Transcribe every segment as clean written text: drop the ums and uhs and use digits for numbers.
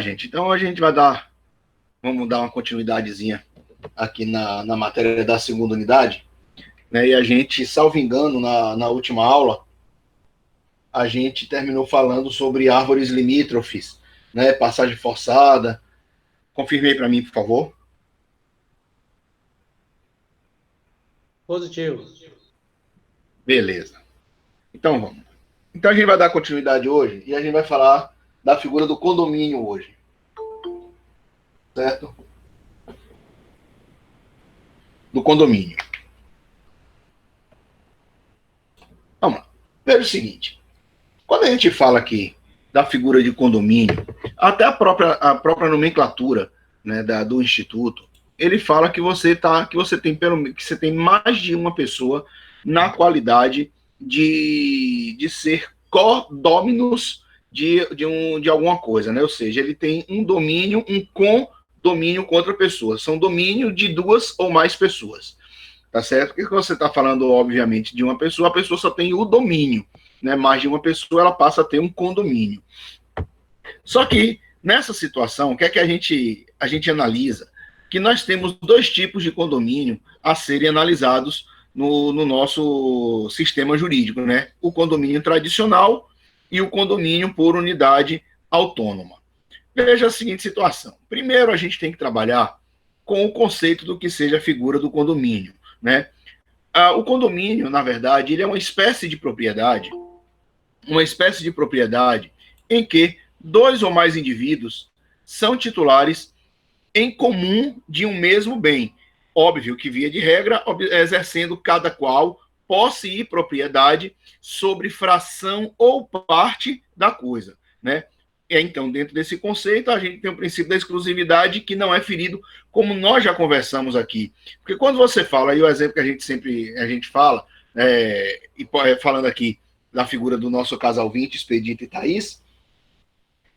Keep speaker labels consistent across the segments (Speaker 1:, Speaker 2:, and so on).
Speaker 1: gente. Então vamos dar uma continuidadezinha aqui na matéria da segunda unidade, né? E a gente, salvo engano, na última aula, a gente terminou falando sobre árvores limítrofes, né? Passagem forçada. Confirme aí para mim, por favor.
Speaker 2: Positivo.
Speaker 1: Beleza. Então vamos. Então a gente vai dar continuidade hoje e a gente vai falar da figura do condomínio hoje. Certo? Do condomínio. Vamos lá. Veja o seguinte. Quando a gente fala aqui da figura de condomínio, até a própria nomenclatura, né, do instituto, ele fala que você tem mais de uma pessoa na qualidade de ser codóminos de alguma coisa, né? Ou seja, ele tem um domínio, um condomínio com outra pessoa. São domínio de duas ou mais pessoas. Tá certo? Porque você está falando, obviamente, de uma pessoa, a pessoa só tem o domínio, né? Mais de uma pessoa, ela passa a ter um condomínio. Só que, nessa situação, o que é que a gente analisa? Que nós temos dois tipos de condomínio a serem analisados no nosso sistema jurídico, né? O condomínio tradicional e o condomínio por unidade autônoma. Veja a seguinte situação. Primeiro, a gente tem que trabalhar com o conceito do que seja a figura do condomínio, né? O condomínio, na verdade, ele é uma espécie de propriedade em que dois ou mais indivíduos são titulares em comum de um mesmo bem. Óbvio que, via de regra, exercendo cada qual posse e propriedade sobre fração ou parte da coisa, né? Então, dentro desse conceito, a gente tem o princípio da exclusividade que não é ferido, como nós já conversamos aqui. Porque quando você fala, e o exemplo que a gente fala, falando aqui da figura do nosso casal 20, Expedito e Thaís,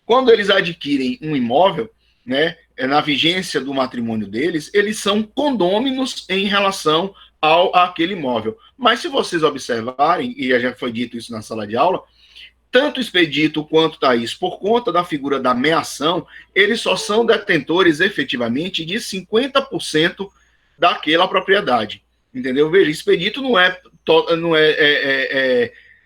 Speaker 1: quando eles adquirem um imóvel, né, na vigência do matrimônio deles, eles são condôminos em relação àquele imóvel. Mas se vocês observarem, e já foi dito isso na sala de aula, tanto Expedito quanto Thaís, por conta da figura da meação, eles só são detentores efetivamente de 50% daquela propriedade. Entendeu? Veja, Expedito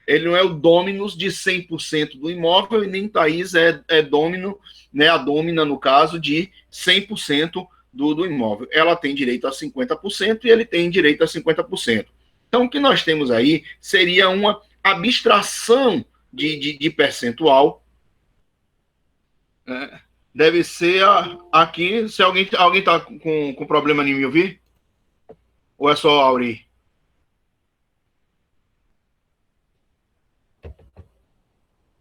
Speaker 1: ele não é o dominus de 100% do imóvel, e nem Thaís é domino, né, a domina, no caso, de 100% do imóvel. Ela tem direito a 50% e ele tem direito a 50%. Então, o que nós temos aí seria uma abstração de percentual. Deve ser aqui, se alguém está com problema em me ouvir? Ou é só Auri?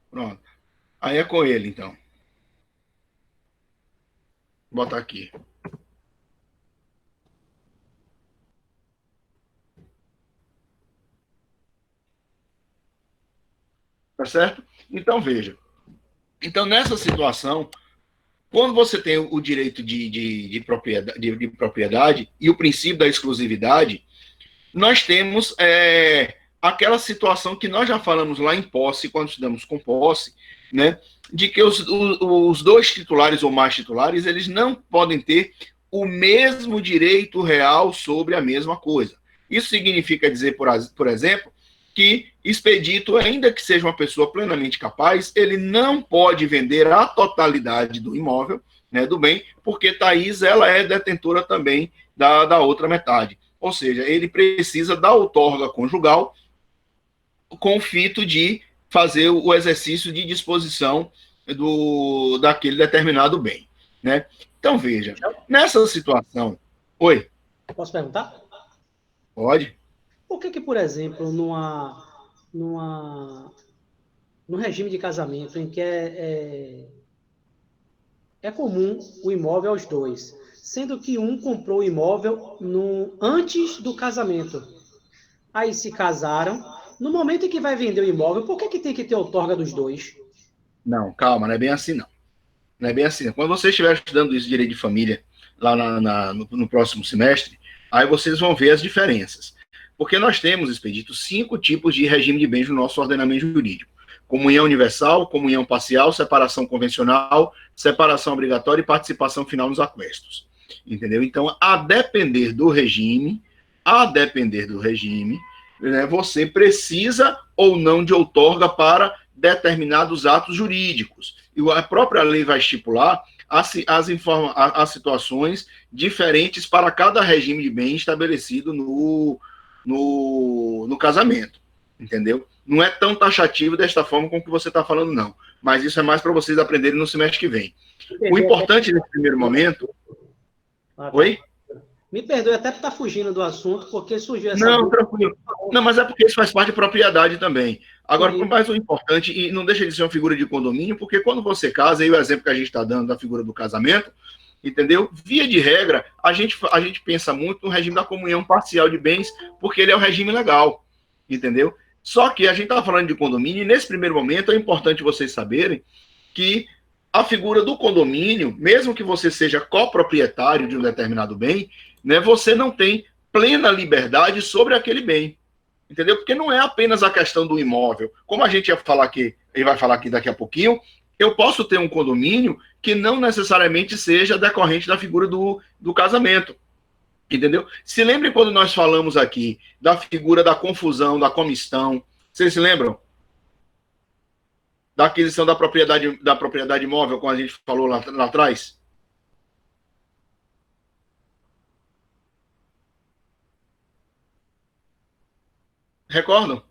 Speaker 1: Pronto. Aí é com ele, então. Vou botar aqui. Tá certo? Então, veja. Então, nessa situação, quando você tem o direito de propriedade e o princípio da exclusividade, nós temos aquela situação que nós já falamos lá em posse, quando estudamos com posse, né, de que os dois titulares ou mais titulares, eles não podem ter o mesmo direito real sobre a mesma coisa. Isso significa dizer, por exemplo, que Expedito, ainda que seja uma pessoa plenamente capaz, ele não pode vender a totalidade do imóvel, né, do bem, porque Thaís, ela é detentora também da outra metade. Ou seja, ele precisa da outorga conjugal com o fito de fazer o exercício de disposição daquele determinado bem, né? Então, veja, nessa situação... Oi?
Speaker 2: Posso perguntar?
Speaker 1: Pode.
Speaker 2: Por que, por exemplo, num regime de casamento em que é comum o imóvel aos dois, sendo que um comprou o imóvel antes do casamento, aí se casaram, no momento em que vai vender o imóvel, por que tem que ter outorga dos dois?
Speaker 1: Não, calma, não é bem assim, não. Não é bem assim. Quando você estiver estudando isso de direito de família, lá no próximo semestre, aí vocês vão ver as diferenças. Porque nós temos, Expedito, 5 tipos de regime de bens no nosso ordenamento jurídico: comunhão universal, comunhão parcial, separação convencional, separação obrigatória e participação final nos aquestos. Entendeu? Então, a depender do regime, né, você precisa ou não de outorga para determinados atos jurídicos. E a própria lei vai estipular as situações diferentes para cada regime de bem estabelecido no casamento. Entendeu? Não é tão taxativo desta forma como que você está falando, não. Mas isso é mais para vocês aprenderem no semestre que vem. O importante nesse primeiro momento... Oi?
Speaker 2: Me perdoe até por estar fugindo do assunto, porque surgiu essa...
Speaker 1: Não, tranquilo. Não, mas é porque isso faz parte de propriedade também. Agora, mais o importante, e não deixa de ser uma figura de condomínio, porque quando você casa, e o exemplo que a gente está dando da figura do casamento, entendeu? Via de regra, a gente pensa muito no regime da comunhão parcial de bens, porque ele é o regime legal, entendeu? Só que a gente está falando de condomínio, e nesse primeiro momento é importante vocês saberem que a figura do condomínio, mesmo que você seja coproprietário de um determinado bem, né, você não tem plena liberdade sobre aquele bem, entendeu? Porque não é apenas a questão do imóvel. Como a gente ia falar aqui, ele vai falar aqui daqui a pouquinho, eu posso ter um condomínio que não necessariamente seja decorrente da figura do casamento, entendeu? Se lembrem quando nós falamos aqui da figura da confusão, da comistão, vocês se lembram? Da aquisição da propriedade imóvel, como a gente falou lá atrás? Recordam?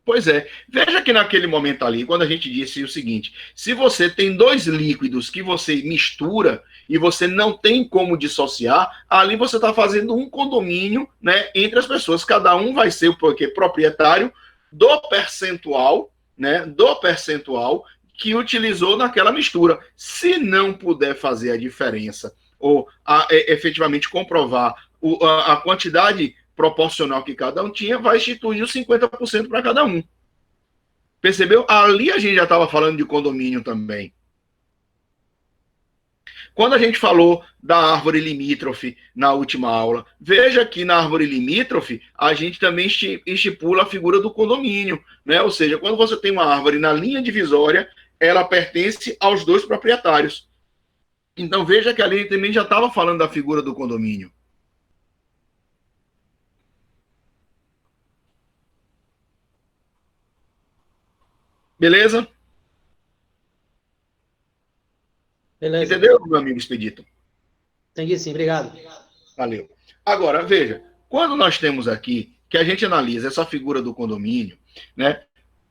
Speaker 1: Pois é. Veja que naquele momento ali, quando a gente disse o seguinte, se você tem dois líquidos que você mistura e você não tem como dissociar, ali você está fazendo um condomínio, né, entre as pessoas. Cada um vai ser o proprietário do percentual, né, que utilizou naquela mistura. Se não puder fazer a diferença ou efetivamente comprovar a quantidade proporcional que cada um tinha, vai instituir os 50% para cada um. Percebeu? Ali a gente já estava falando de condomínio também. Quando a gente falou da árvore limítrofe na última aula, veja que na árvore limítrofe a gente também estipula a figura do condomínio, né? Ou seja, quando você tem uma árvore na linha divisória, ela pertence aos dois proprietários. Então veja que ali também já estava falando da figura do condomínio. Beleza?
Speaker 2: Beleza.
Speaker 1: Entendeu, meu amigo Expedito?
Speaker 2: Entendi sim, obrigado.
Speaker 1: Valeu. Agora, veja, quando nós temos aqui, que a gente analisa essa figura do condomínio, né?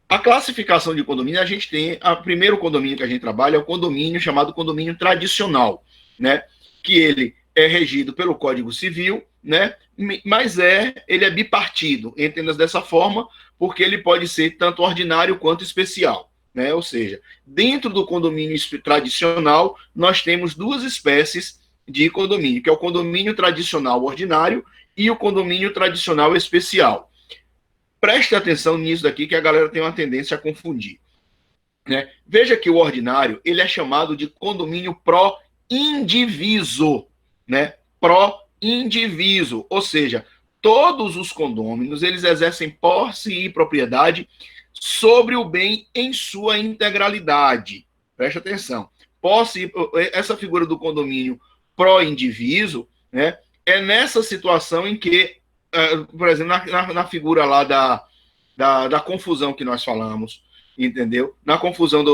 Speaker 1: A classificação de condomínio, a gente tem, o primeiro condomínio que a gente trabalha é o condomínio chamado condomínio tradicional, né? Que ele é regido pelo Código Civil, né? Mas ele é bipartido, entenda dessa forma, porque ele pode ser tanto ordinário quanto especial, né? Ou seja, dentro do condomínio tradicional, nós temos duas espécies de condomínio, que é o condomínio tradicional ordinário e o condomínio tradicional especial. Preste atenção nisso daqui, que a galera tem uma tendência a confundir, né? Veja que o ordinário, ele é chamado de condomínio pró-indiviso, né? Pró-indiviso, ou seja, todos os condôminos, eles exercem posse e propriedade sobre o bem em sua integralidade. Preste atenção. Essa figura do condomínio pró-indiviso, né, é nessa situação em que, por exemplo, na figura lá da confusão que nós falamos, entendeu? Na confusão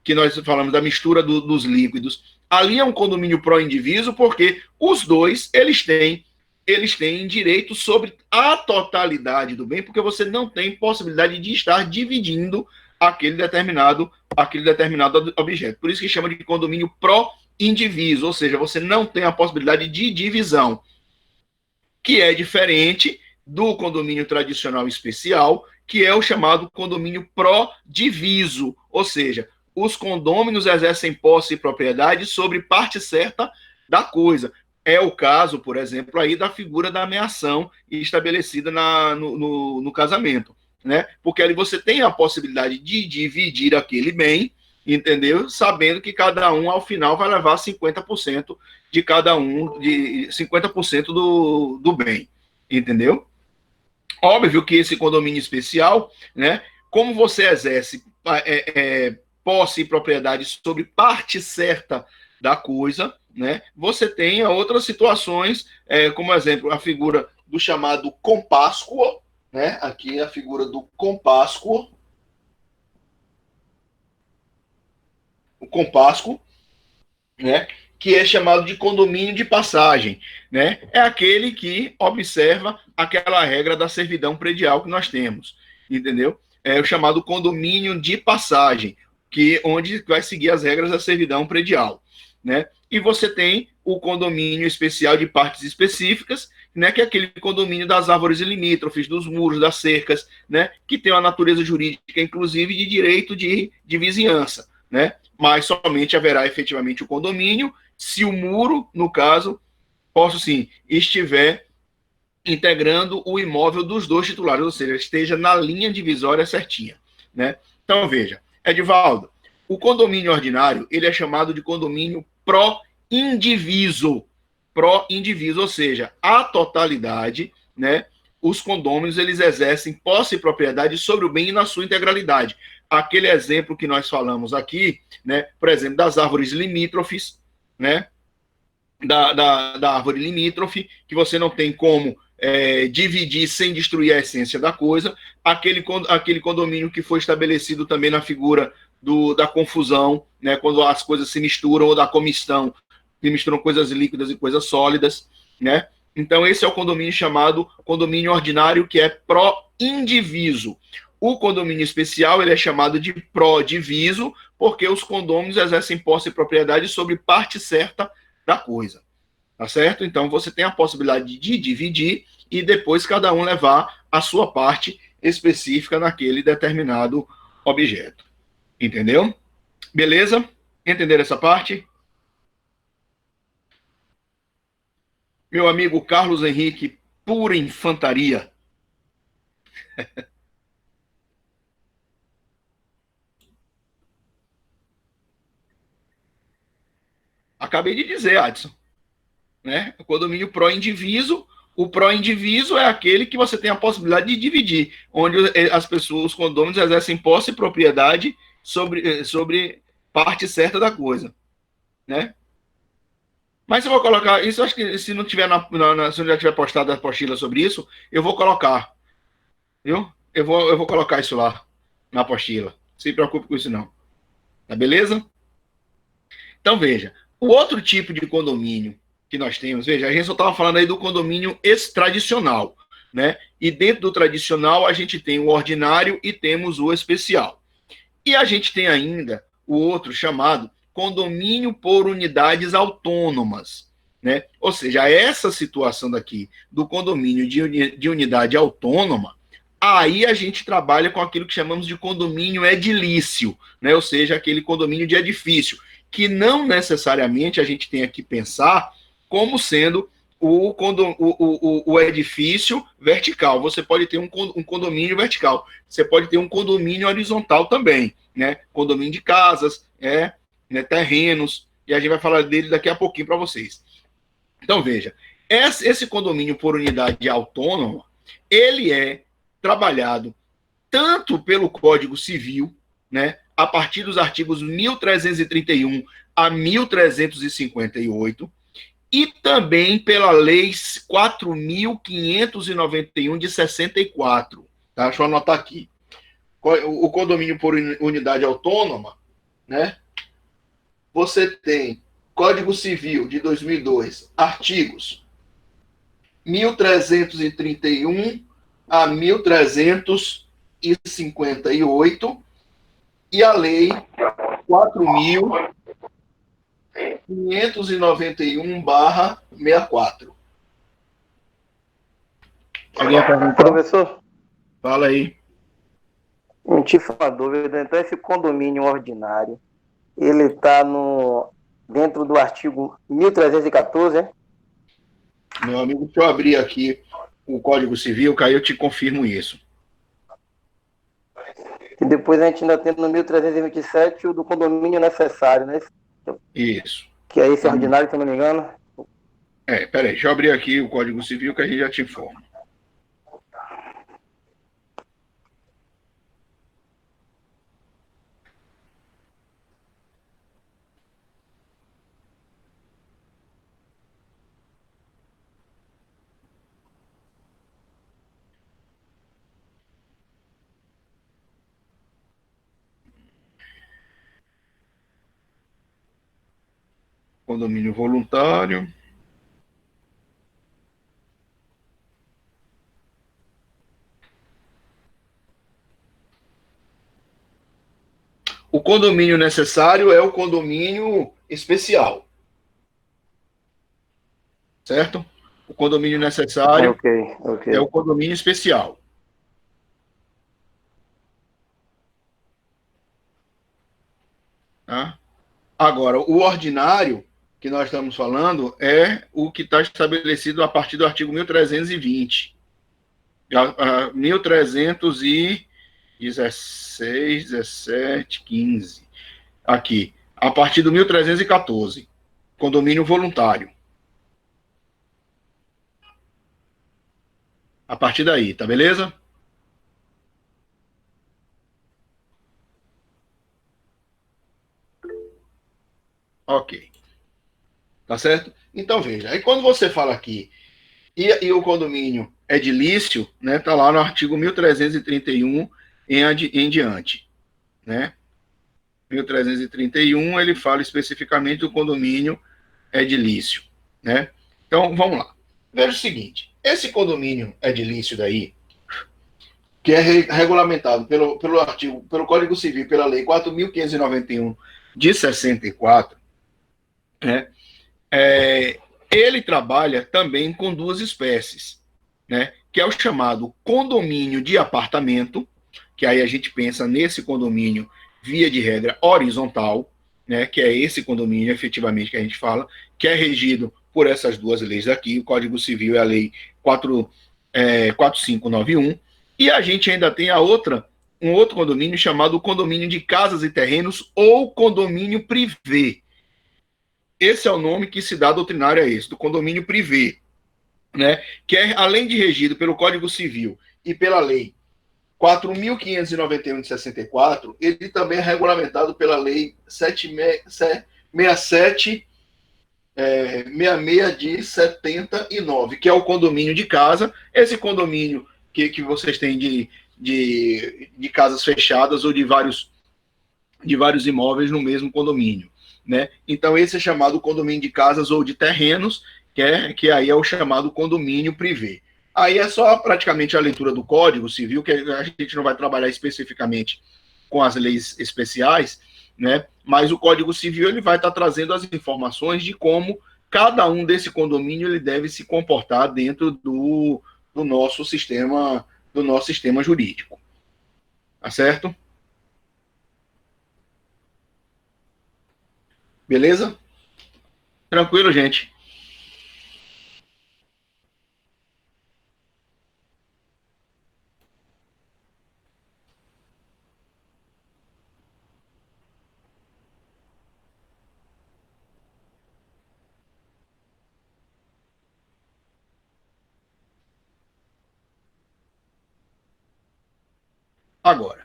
Speaker 1: que nós falamos da mistura dos líquidos, ali é um condomínio pró-indiviso porque os dois, eles têm direito sobre a totalidade do bem, porque você não tem possibilidade de estar dividindo aquele determinado objeto. Por isso que chama de condomínio pró-indiviso, ou seja, você não tem a possibilidade de divisão, que é diferente do condomínio tradicional especial, que é o chamado condomínio pró-diviso, ou seja, os condôminos exercem posse e propriedade sobre parte certa da coisa. É o caso, por exemplo, aí da figura da ameação estabelecida no casamento, né? Porque ali você tem a possibilidade de dividir aquele bem, entendeu? Sabendo que cada um, ao final, vai levar 50% de cada um, de 50% do bem, entendeu? Óbvio que esse condomínio especial, né? Como você exerce posse e propriedade sobre parte certa da coisa, né? Você tem outras situações, como exemplo, a figura do chamado compáscuo, né? Aqui a figura do compáscuo, o compáscuo, né? Que é chamado de condomínio de passagem, né? É aquele que observa aquela regra da servidão predial que nós temos, entendeu? É o chamado condomínio de passagem, que onde vai seguir as regras da servidão predial, né? E você tem o condomínio especial de partes específicas, né? Que é aquele condomínio das árvores limítrofes, dos muros, das cercas, né? Que tem uma natureza jurídica, inclusive de direito de vizinhança, né? Mas somente haverá efetivamente o condomínio se o muro, no caso, posso sim, estiver integrando o imóvel dos dois titulares, ou seja, esteja na linha divisória certinha, né? Então, veja, Edivaldo, o condomínio ordinário, ele é chamado de condomínio pró-indiviso, pró-indiviso, ou seja, a totalidade, né? Os condôminos, eles exercem posse e propriedade sobre o bem na sua integralidade. Aquele exemplo que nós falamos aqui, né? Por exemplo, das árvores limítrofes, né? Da árvore limítrofe, que você não tem como dividir sem destruir a essência da coisa, aquele condomínio que foi estabelecido também na figura da confusão, né, quando as coisas se misturam, ou da comistão, que misturam coisas líquidas e coisas sólidas, né? Então, esse é o condomínio chamado condomínio ordinário, que é pró-indiviso. O condomínio especial, ele é chamado de pró-diviso, porque os condôminos exercem posse e propriedade sobre parte certa da coisa, tá certo? Então você tem a possibilidade de dividir e depois cada um levar a sua parte específica naquele determinado objeto. Entendeu? Beleza? Entenderam essa parte? Meu amigo Carlos Henrique, pura infantaria. Acabei de dizer, Adson, né? O condomínio pró-indiviso. O pró-indiviso é aquele que você tem a possibilidade de dividir, onde as pessoas, os condôminos, exercem posse e propriedade sobre parte certa da coisa, né? Mas eu vou colocar isso, acho que se não tiver se não já tiver postado a apostila sobre isso, eu vou colocar, viu? Eu vou colocar isso lá na apostila. Não se preocupe com isso não. Tá beleza? Então veja, o outro tipo de condomínio que nós temos, veja, a gente só estava falando aí do condomínio extradicional, né? E dentro do tradicional a gente tem o ordinário e temos o especial. E a gente tem ainda o outro chamado condomínio por unidades autônomas, né? Ou seja, essa situação daqui do condomínio de unidade autônoma, aí a gente trabalha com aquilo que chamamos de condomínio edilício, né? Ou seja, aquele condomínio de edifício, que não necessariamente a gente tem que pensar como sendo o edifício vertical. Você pode ter um condomínio vertical, você pode ter um condomínio horizontal também, né? Condomínio de casas, né? Terrenos, e a gente vai falar dele daqui a pouquinho para vocês. Então, veja, esse condomínio por unidade autônoma, ele é trabalhado tanto pelo Código Civil, né, a partir dos artigos 1331 a 1358, e também pela Lei 4.591 de 64. Tá? Deixa eu anotar aqui. O condomínio por unidade autônoma, né? Você tem Código Civil de 2002, artigos 1331 a 1358 e a Lei 4.591/64. Alguém ia perguntar?
Speaker 3: Professor,
Speaker 1: Fala aí.
Speaker 3: me tive uma dúvida. Então, esse condomínio ordinário, ele está dentro do artigo 1314, é?
Speaker 1: Meu amigo, deixa eu abrir aqui o Código Civil, que aí eu te confirmo isso.
Speaker 3: E depois a gente ainda tem no 1327 o do condomínio necessário, né?
Speaker 1: Isso.
Speaker 3: Que é esse ordinário, se eu não me engano.
Speaker 1: Peraí, deixa eu abrir aqui o Código Civil, que a gente já te informa. condomínio voluntário. O condomínio necessário é o condomínio especial. Certo? O condomínio necessário
Speaker 3: Ok.
Speaker 1: é o condomínio especial. Tá? Agora, o ordinário que nós estamos falando é o que está estabelecido a partir do artigo 1320. 1316, 17, 15. Aqui. A partir do 1314. Condomínio voluntário. A partir daí, tá beleza? Ok. Tá certo? Então, veja. Aí, quando você fala aqui e o condomínio edilício, né, tá lá no artigo 1331 em diante, né? 1331, ele fala especificamente do condomínio edilício, né? Então, vamos lá. Veja o seguinte, esse condomínio edilício daí, que é regulamentado pelo Código Civil, pela Lei 4.591 de 64, né? Ele trabalha também com duas espécies, né? Que é o chamado condomínio de apartamento, que aí a gente pensa nesse condomínio, via de regra, horizontal, né? Que é esse condomínio, efetivamente, que a gente fala, que é regido por essas duas leis aqui, o Código Civil é a Lei 4591, e a gente ainda tem um outro condomínio chamado condomínio de casas e terrenos ou condomínio privê. Esse é o nome que se dá doutrinário a esse, do condomínio privê, né? Que é, além de regido pelo Código Civil e pela Lei 4.591 de 64, ele também é regulamentado pela Lei 6766 de 79, que é o condomínio de casa, esse condomínio que vocês têm de casas fechadas ou de vários imóveis no mesmo condomínio, né? Então, esse é chamado condomínio de casas ou de terrenos, que aí é o chamado condomínio privê. Aí é só praticamente a leitura do Código Civil, que a gente não vai trabalhar especificamente com as leis especiais, né? Mas o Código Civil ele vai estar trazendo as informações de como cada um desse condomínio ele deve se comportar dentro do nosso sistema jurídico. Tá certo? Beleza? Tranquilo, gente. Agora,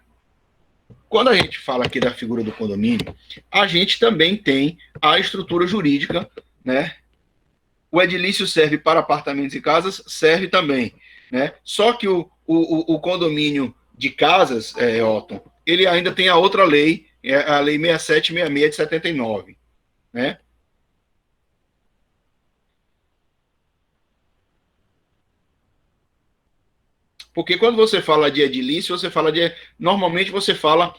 Speaker 1: quando a gente fala aqui da figura do condomínio, a gente também tem a estrutura jurídica, né? O edilício serve para apartamentos e casas, serve também, né? Só que o condomínio de casas, Otton, ele ainda tem a outra lei, a Lei 6766 de 79, né? Porque quando você fala de edilício, você fala normalmente você fala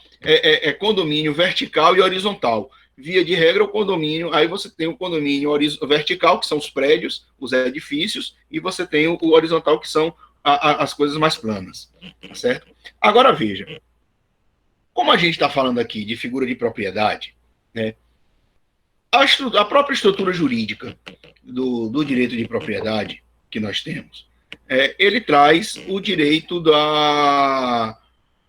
Speaker 1: condomínio vertical e horizontal. Via de regra, o condomínio, aí você tem o condomínio vertical, que são os prédios, os edifícios, e você tem o horizontal, que são as coisas mais planas, certo? Agora veja, como a gente está falando aqui de figura de propriedade, né, a própria estrutura jurídica do direito de propriedade que nós temos, ele traz o direito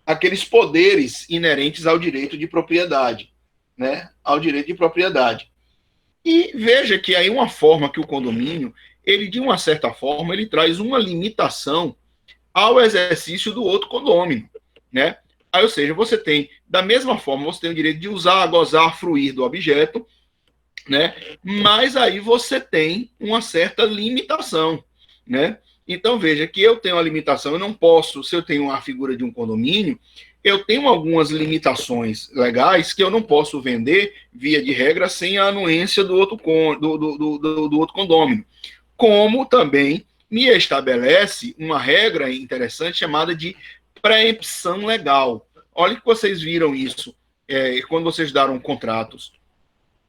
Speaker 1: aqueles poderes inerentes ao direito de propriedade, né? Ao direito de propriedade. E veja que aí uma forma que o condomínio, ele de uma certa forma, ele traz uma limitação ao exercício do outro condômino, né? Aí, ou seja, você tem, da mesma forma, você tem o direito de usar, gozar, fruir do objeto, né? Mas aí você tem uma certa limitação, né? Então, veja que eu tenho uma limitação, eu não posso, se eu tenho a figura de um condomínio, eu tenho algumas limitações legais que eu não posso vender, via de regra, sem a anuência do outro, do outro condômino. Como também me estabelece uma regra interessante chamada de preempção legal. Olha que vocês viram isso quando vocês deram contratos.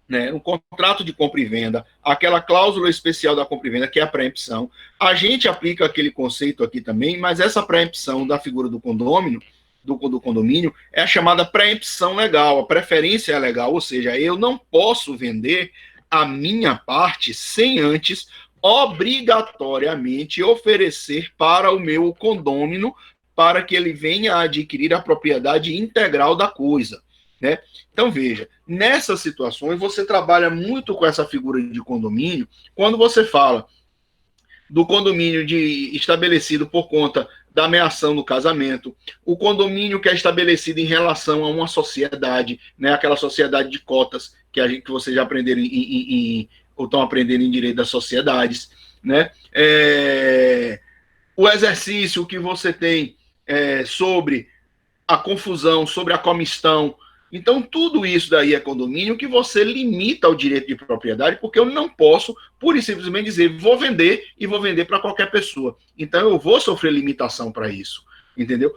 Speaker 1: Né, um contrato de compra e venda, aquela cláusula especial da compra e venda, que é a preempção. A gente aplica aquele conceito aqui também, mas essa preempção da figura do condômino, do condomínio, é a chamada preempção legal, a preferência é legal, ou seja, eu não posso vender a minha parte sem antes, obrigatoriamente, oferecer para o meu condômino, para que ele venha a adquirir a propriedade integral da coisa. Né? Então, veja, nessas situações, você trabalha muito com essa figura de condomínio, quando você fala do condomínio estabelecido por conta da ameação do casamento, o condomínio que é estabelecido em relação a uma sociedade, né, aquela sociedade de cotas que vocês já aprenderam ou estão aprendendo em direito das sociedades, né? O exercício que você tem sobre a confusão, sobre a comistão. Então, tudo isso daí é condomínio que você limita o direito de propriedade, porque eu não posso, pura e simplesmente, dizer vou vender e vou vender para qualquer pessoa. Então, eu vou sofrer limitação para isso. Entendeu?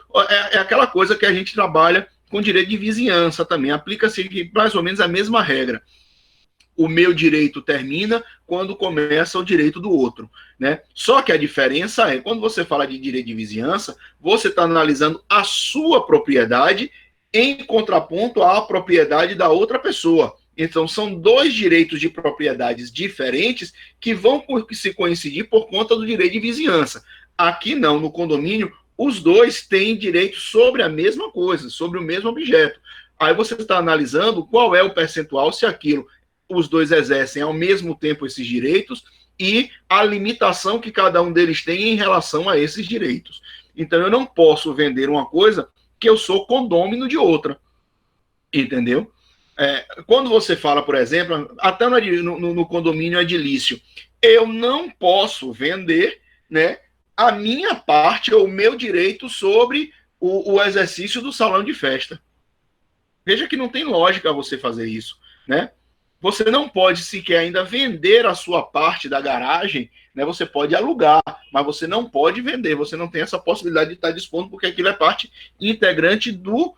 Speaker 1: É aquela coisa que a gente trabalha com direito de vizinhança também. Aplica-se mais ou menos a mesma regra. O meu direito termina quando começa o direito do outro. Né? Só que a diferença é, quando você fala de direito de vizinhança, você está analisando a sua propriedade em contraponto à propriedade da outra pessoa. Então, são dois direitos de propriedades diferentes que vão se coincidir por conta do direito de vizinhança. Aqui não, no condomínio, os dois têm direito sobre a mesma coisa, sobre o mesmo objeto. Aí você está analisando qual é o percentual, se aquilo, os dois exercem ao mesmo tempo esses direitos e a limitação que cada um deles tem em relação a esses direitos. Então, eu não posso vender uma coisa que eu sou condômino de outra, entendeu? Quando você fala, por exemplo, até no condomínio edilício, eu não posso vender, né, a minha parte ou o meu direito sobre o exercício do salão de festa. Veja que não tem lógica você fazer isso, né? Você não pode sequer ainda vender a sua parte da garagem, né? Você pode alugar, mas você não pode vender, você não tem essa possibilidade de estar dispondo, porque aquilo é parte integrante do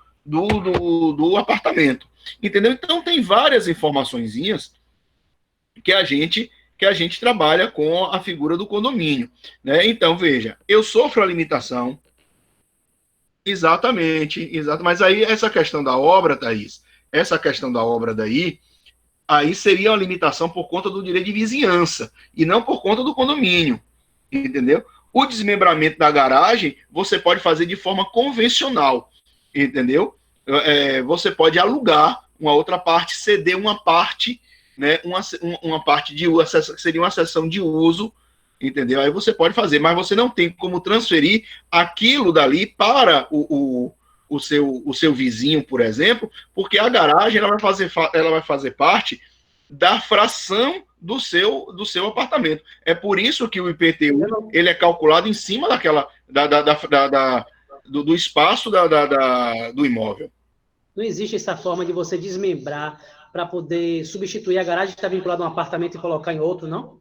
Speaker 1: apartamento. Entendeu? Então tem várias informaçõezinhas que a gente trabalha com a figura do condomínio. Né? Então, veja, eu sofro a limitação. Exatamente, mas aí essa questão da obra, Thaís, essa questão da obra daí, aí seria uma limitação por conta do direito de vizinhança e não por conta do condomínio, entendeu? O desmembramento da garagem você pode fazer de forma convencional, entendeu? Você pode alugar uma outra parte, ceder uma parte, né? Uma parte de uso, seria uma seção de uso, entendeu? Aí você pode fazer, mas você não tem como transferir aquilo dali para o seu vizinho, por exemplo, porque a garagem ela vai fazer parte da fração do seu apartamento. É por isso que o IPTU ele é calculado em cima do espaço do imóvel.
Speaker 2: Não existe essa forma de você desmembrar para poder substituir a garagem que está vinculada a um apartamento e colocar em outro, não?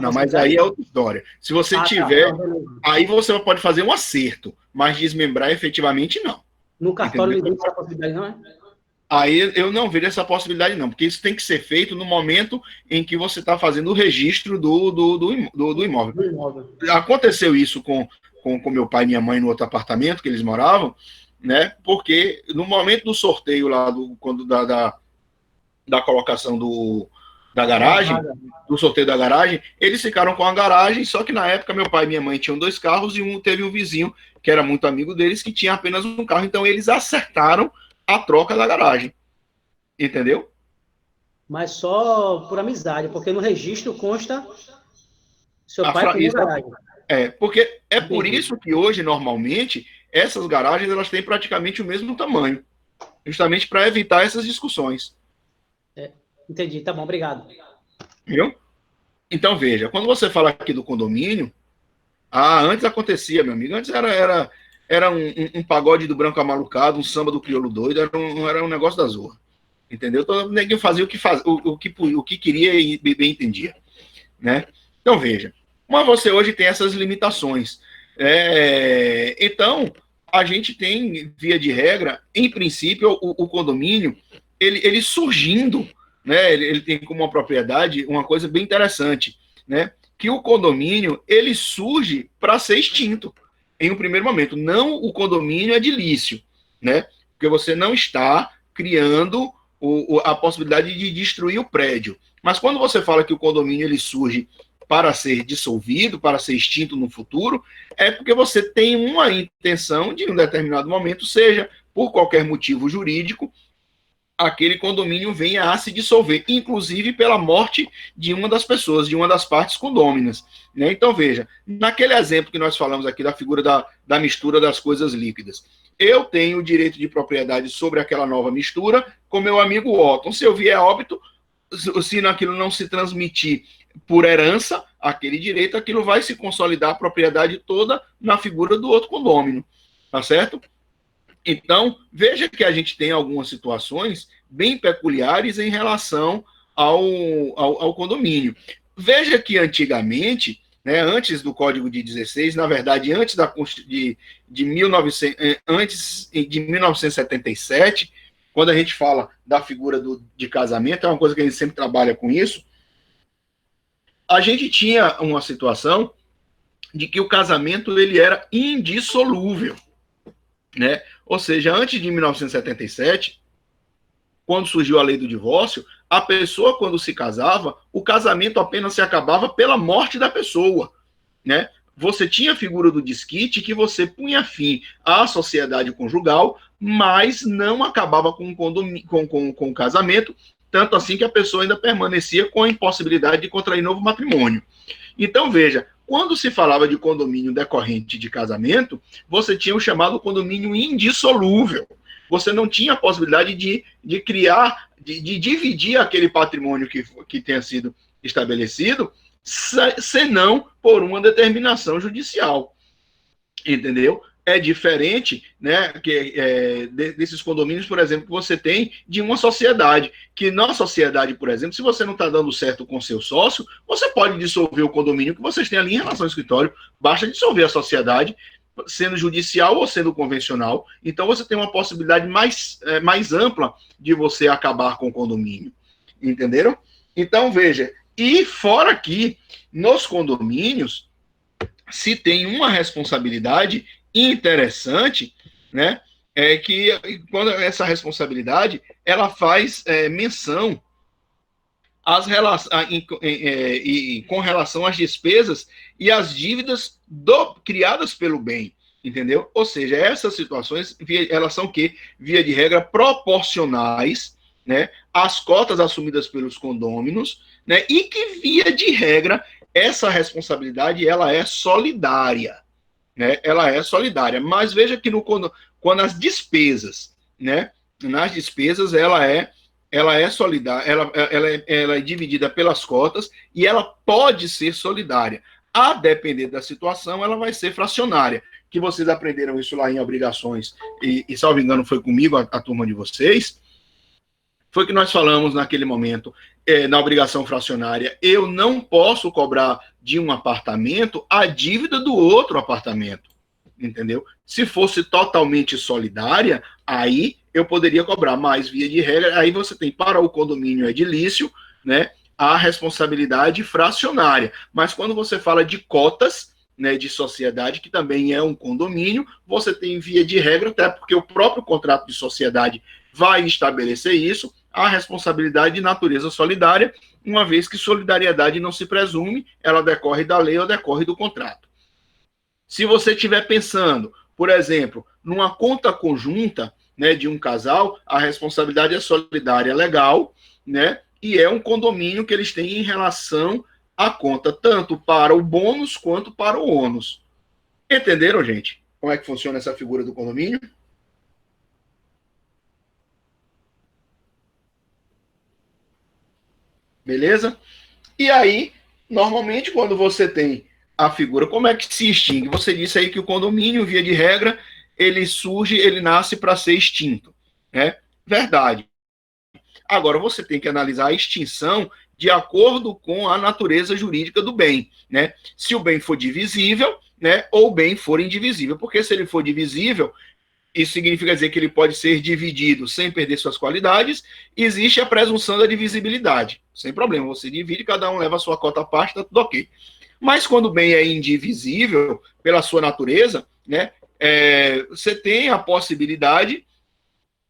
Speaker 1: Não, mas aí é outra história. Se você tiver, aí você pode fazer um acerto, mas desmembrar efetivamente não.
Speaker 2: No cartório não existe essa possibilidade, não é?
Speaker 1: Aí eu não vejo essa possibilidade, não, porque isso tem que ser feito no momento em que você está fazendo o registro do imóvel. Aconteceu isso com meu pai e minha mãe no outro apartamento que eles moravam, né? Porque no momento do sorteio lá, da colocação da garagem, do sorteio da garagem, eles ficaram com a garagem, só que na época meu pai e minha mãe tinham 2 carros e teve um vizinho que era muito amigo deles que tinha apenas um carro, então eles acertaram a troca da garagem, entendeu?
Speaker 2: Mas só por amizade, porque no registro consta seu pai com garagem.
Speaker 1: Porque é por isso que hoje, normalmente, essas garagens elas têm praticamente o mesmo tamanho, justamente para evitar essas discussões.
Speaker 2: Entendi, tá bom, obrigado.
Speaker 1: Viu? Então, veja, quando você fala aqui do condomínio, antes acontecia, meu amigo, antes era era um pagode do Branco Amalucado, um samba do Crioulo Doido, era um negócio da zorra. Entendeu? Então, ninguém fazia o que queria e bem entendia. Né? Então, veja, mas você hoje tem essas limitações. Então, a gente tem, via de regra, em princípio, o condomínio, ele surgindo, né? Ele tem como uma propriedade uma coisa bem interessante, né? Que o condomínio, ele surge para ser extinto em um primeiro momento. Não o condomínio edilício, né? Porque você não está criando a possibilidade de destruir o prédio. Mas quando você fala que o condomínio ele surge para ser dissolvido, para ser extinto no futuro, é porque você tem uma intenção de, em um determinado momento, seja por qualquer motivo jurídico, aquele condomínio venha a se dissolver, inclusive pela morte de uma das pessoas, de uma das partes condôminas. Né? Então, veja, naquele exemplo que nós falamos aqui da figura da mistura das coisas líquidas, eu tenho o direito de propriedade sobre aquela nova mistura com meu amigo Otton. Se eu vier óbito, se aquilo não se transmitir por herança, aquele direito, aquilo vai se consolidar a propriedade toda na figura do outro condômino. Tá certo? Então, veja que a gente tem algumas situações bem peculiares em relação ao condomínio. Veja que antigamente, né, antes do Código de 16, na verdade, antes de 1977, quando a gente fala da figura de casamento, é uma coisa que a gente sempre trabalha com isso, a gente tinha uma situação de que o casamento ele era indissolúvel. Né? Ou seja, antes de 1977, quando surgiu a lei do divórcio, a pessoa, quando se casava, o casamento apenas se acabava pela morte da pessoa. Né? Você tinha a figura do desquite, que você punha fim à sociedade conjugal, mas não acabava com o casamento, tanto assim que a pessoa ainda permanecia com a impossibilidade de contrair novo matrimônio. Então, veja, quando se falava de condomínio decorrente de casamento, você tinha o chamado condomínio indissolúvel. Você não tinha a possibilidade de criar, de dividir aquele patrimônio que tenha sido estabelecido, senão por uma determinação judicial. Entendeu? É diferente, né, desses condomínios, por exemplo, que você tem de uma sociedade, que na sociedade, por exemplo, se você não está dando certo com seu sócio, você pode dissolver o condomínio que vocês têm ali em relação ao escritório, basta dissolver a sociedade, sendo judicial ou sendo convencional, então você tem uma possibilidade mais ampla de você acabar com o condomínio, entenderam? Então, veja, e fora que, nos condomínios, se tem uma responsabilidade interessante, né, é que quando essa responsabilidade ela faz menção com relação às despesas e às dívidas criadas pelo bem, entendeu? Ou seja, essas situações elas são via de regra proporcionais, né, às cotas assumidas pelos condôminos, né, e que via de regra essa responsabilidade ela é solidária. Né, ela é solidária, mas veja que quando as despesas, né, nas despesas ela é solidária, ela é dividida pelas cotas e ela pode ser solidária. A depender da situação, ela vai ser fracionária, que vocês aprenderam isso lá em obrigações, e salvo engano foi comigo, a turma de vocês, foi que nós falamos naquele momento, na obrigação fracionária, eu não posso cobrar de um apartamento a dívida do outro apartamento, entendeu? Se fosse totalmente solidária, aí eu poderia cobrar, mais via de regra, aí você tem para o condomínio edilício, né, a responsabilidade fracionária. Mas quando você fala de cotas, né, de sociedade, que também é um condomínio, você tem via de regra, até porque o próprio contrato de sociedade vai estabelecer isso, a responsabilidade de natureza solidária, uma vez que solidariedade não se presume, ela decorre da lei ou decorre do contrato. Se você estiver pensando, por exemplo, numa conta conjunta, né, de um casal, a responsabilidade é solidária legal, né, e é um condomínio que eles têm em relação à conta, tanto para o bônus quanto para o ônus. Entenderam, gente? Como é que funciona essa figura do condomínio? Beleza? E aí, normalmente, quando você tem a figura, como é que se extingue? Você disse aí que o condomínio, via de regra, ele surge, ele nasce para ser extinto, né? Verdade. Agora, você tem que analisar a extinção de acordo com a natureza jurídica do bem, né? Se o bem for divisível, né, ou o bem for indivisível, porque se ele for divisível, isso significa dizer que ele pode ser dividido sem perder suas qualidades, existe a presunção da divisibilidade, sem problema, você divide, cada um leva a sua cota à parte, tá tudo ok. Mas quando o bem é indivisível, pela sua natureza, né, você tem a possibilidade,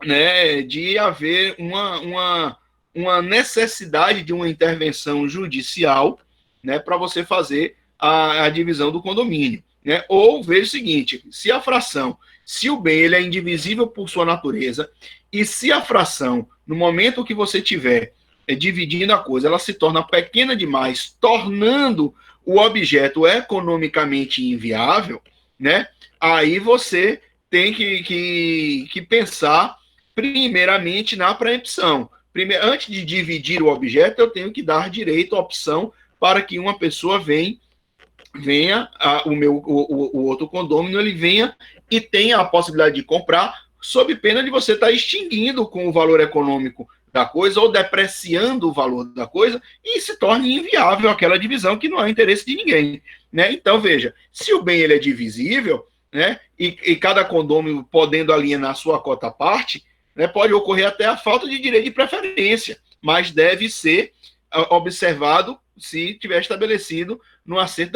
Speaker 1: né, de haver uma necessidade de uma intervenção judicial, né, para você fazer a divisão do condomínio, né? Ou veja o seguinte, se o bem ele é indivisível por sua natureza, e se a fração, no momento que você tiver dividindo a coisa, ela se torna pequena demais, tornando o objeto economicamente inviável, né? Aí você tem que pensar primeiramente na preempção. Antes de dividir o objeto, eu tenho que dar direito à opção para que uma pessoa venha o outro condômino, ele venha e tenha a possibilidade de comprar, sob pena de você estar extinguindo com o valor econômico da coisa ou depreciando o valor da coisa e se torne inviável aquela divisão que não é interesse de ninguém, né? Então, veja, se o bem ele é divisível, né, e cada condômino podendo alienar sua cota à parte, né, pode ocorrer até a falta de direito de preferência, mas deve ser observado se tiver estabelecido no assento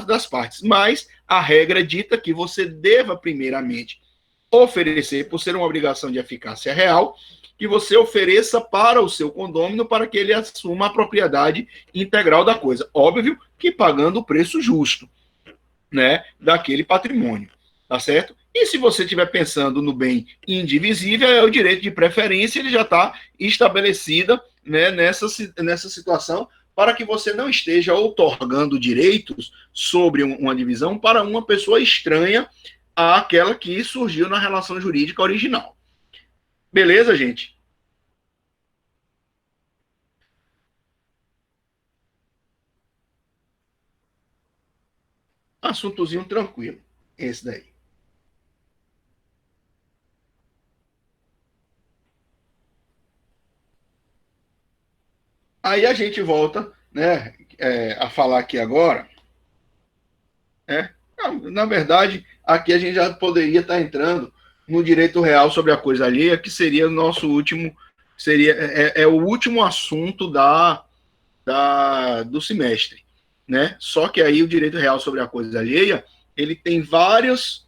Speaker 1: das partes. Mas a regra dita que você deva, primeiramente, oferecer, por ser uma obrigação de eficácia real, que você ofereça para o seu condômino para que ele assuma a propriedade integral da coisa. Óbvio que pagando o preço justo, né, daquele patrimônio, tá certo? E se você estiver pensando no bem indivisível, é o direito de preferência, ele já está estabelecido, né, nessa situação, para que você não esteja outorgando direitos sobre uma divisão para uma pessoa estranha àquela que surgiu na relação jurídica original. Beleza, gente? Assuntozinho tranquilo, esse daí. Aí a gente volta, né, a falar aqui agora, né? Na verdade, aqui a gente já poderia estar entrando no direito real sobre a coisa alheia, que seria o nosso último, o último assunto do semestre, né? Só que aí o direito real sobre a coisa alheia, ele tem vários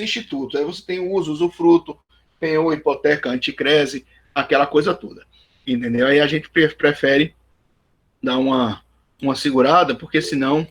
Speaker 1: institutos. Aí você tem o uso, usufruto, tem o hipoteca, anticrese, aquela coisa toda, entendeu? Aí a gente prefere dar uma segurada, porque senão